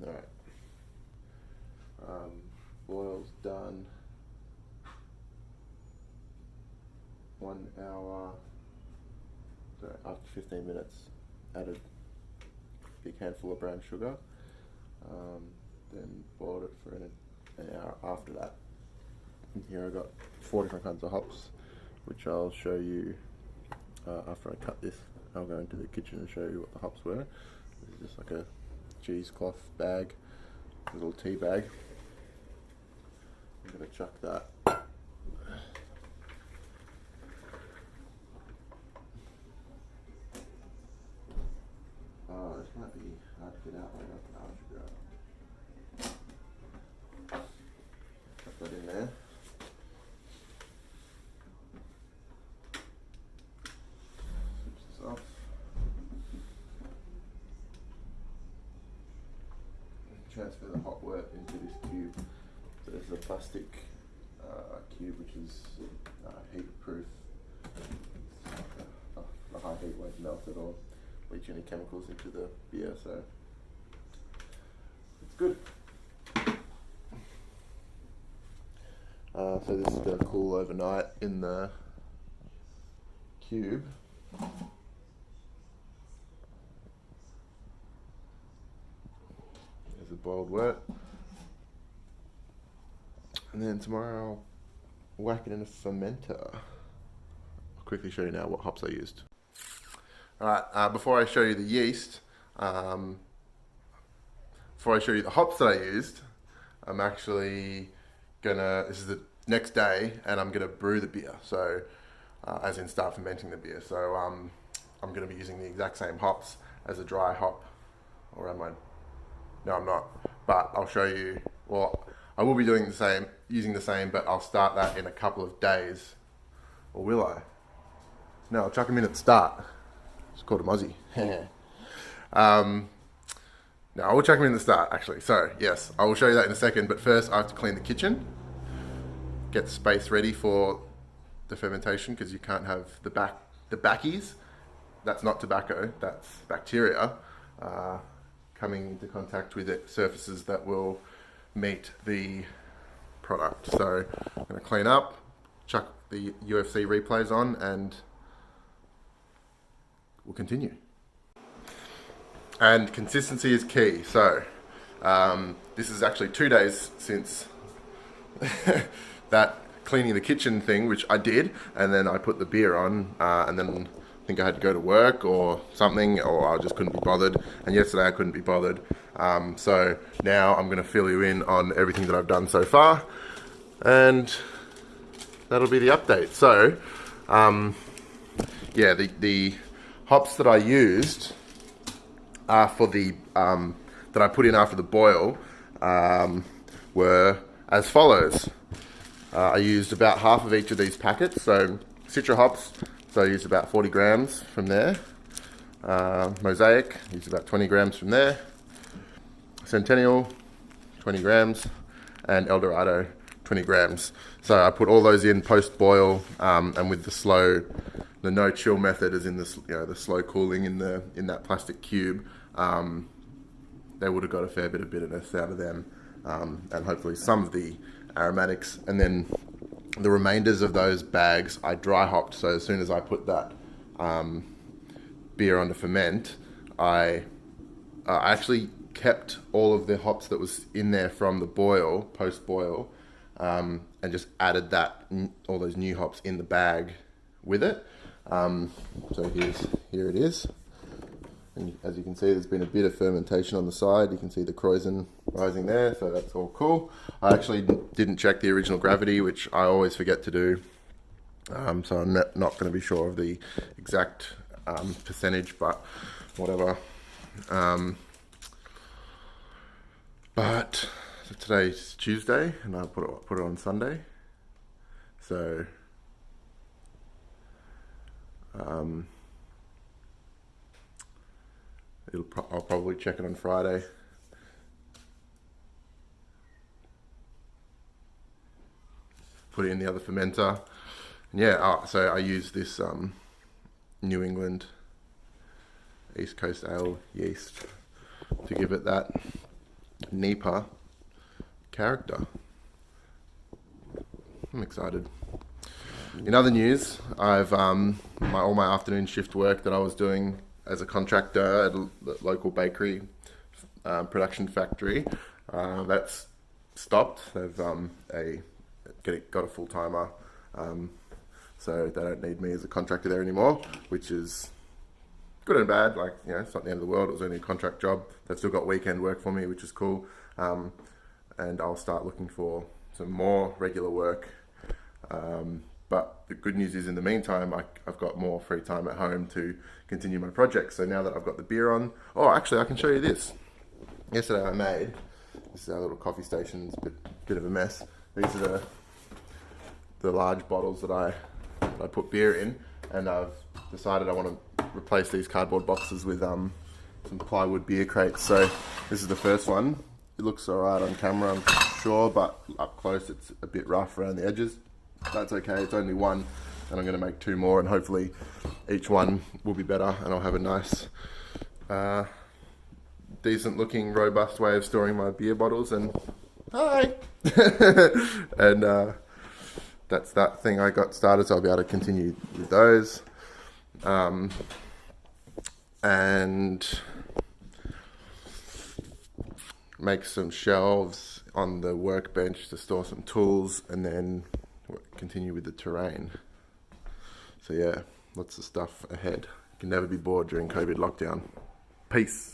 Alright. Boil's done. 1 hour. So after 15 minutes, added a big handful of brown sugar. Then boiled it for an hour after that. And here I got 4 different kinds of hops, which I'll show you after I cut this. I'll go into the kitchen and show you what the hops were. This is just like a cheesecloth bag, a little tea bag. I'm going to chuck that. Oh, this might be hard to get out right now. I should go. Chuck that in there. Switch this off. Transfer the hot wort into this cube. So this is a plastic cube which is heat proof. The high heat won't melt it or leach any chemicals into the beer, so it's good. So this is going to cool overnight in the cube. There's a boiled wort. And then tomorrow I'll whack it in a fermenter. I'll quickly show you now what hops I used. Alright, before I show you the yeast, before I show you the hops that I used, I'm actually gonna, this is the next day, and I'm gonna brew the beer. So, as in start fermenting the beer. So, I'm gonna be using the exact same hops as a dry hop, or am I? No, I'm not. But I'll show you, well, I will be doing the same, using the same, but I'll start that in a couple of days. Or will I? No, I'll chuck them in at the start. It's called a mozzie. No, I will chuck them in at the start, actually. So, yes, I will show you that in a second. But first, I have to clean the kitchen. Get the space ready for the fermentation, because you can't have the backies. That's not tobacco, that's bacteria coming into contact with the surfaces that will meet the product. So I'm going to clean up, chuck the UFC replays on, and we'll continue. And consistency is key. So this is actually 2 days since that cleaning the kitchen thing, which I did, and then I put the beer on, and then I think I had to go to work or something, or I just couldn't be bothered. And yesterday I couldn't be bothered. So now I'm going to fill you in on everything that I've done so far, and that'll be the update. So, yeah, the hops that I used for the that I put in after the boil were as follows. I used about half of each of these packets. So Citra hops, so I used about 40 grams from there. Mosaic, used about 20 grams from there. Centennial, 20 grams. And Eldorado, 20 grams. So I put all those in post-boil, and with the no chill method, as in the slow cooling in that plastic cube, they would have got a fair bit of bitterness out of them, and hopefully some of the aromatics. And then the remainders of those bags I dry hopped. So as soon as I put that beer on to ferment, I actually kept all of the hops that was in there from the boil, post-boil, and just added all those new hops in the bag with it. So here it is. And as you can see, there's been a bit of fermentation on the side. You can see the krausen rising there, so that's all cool. I actually didn't check the original gravity, which I always forget to do. So I'm not going to be sure of the exact percentage, but whatever. But so today's Tuesday, and I put it on Sunday. So I'll probably check it on Friday. Put it in the other fermenter. And yeah, so I use this New England East Coast Ale yeast to give it that Nipah character. I'm excited. In other news, I've all my afternoon shift work that I was doing as a contractor at a local bakery production factory, that's stopped. They've got a full timer, so they don't need me as a contractor there anymore, which is good and bad. Like, you know, it's not the end of the world. It was only a contract job. They've still got weekend work for me, which is cool. And I'll start looking for some more regular work. But the good news is, in the meantime, I've got more free time at home to continue my projects. So now that I've got the beer on, oh, actually, I can show you this. Yesterday I made, this is our little coffee station. It's a bit of a mess. These are the large bottles that I put beer in, and I've decided I want to replace these cardboard boxes with some plywood beer crates. So this is the first one. It looks alright on camera, I'm sure, but up close it's a bit rough around the edges. That's okay, it's only one, and I'm going to make 2 more, and hopefully each one will be better, and I'll have a nice, decent looking, robust way of storing my beer bottles. And hi! And that's that thing I got started, so I'll be able to continue with those. And make some shelves on the workbench to store some tools, and then continue with the terrain. So yeah, lots of stuff ahead. You can never be bored during COVID lockdown. Peace.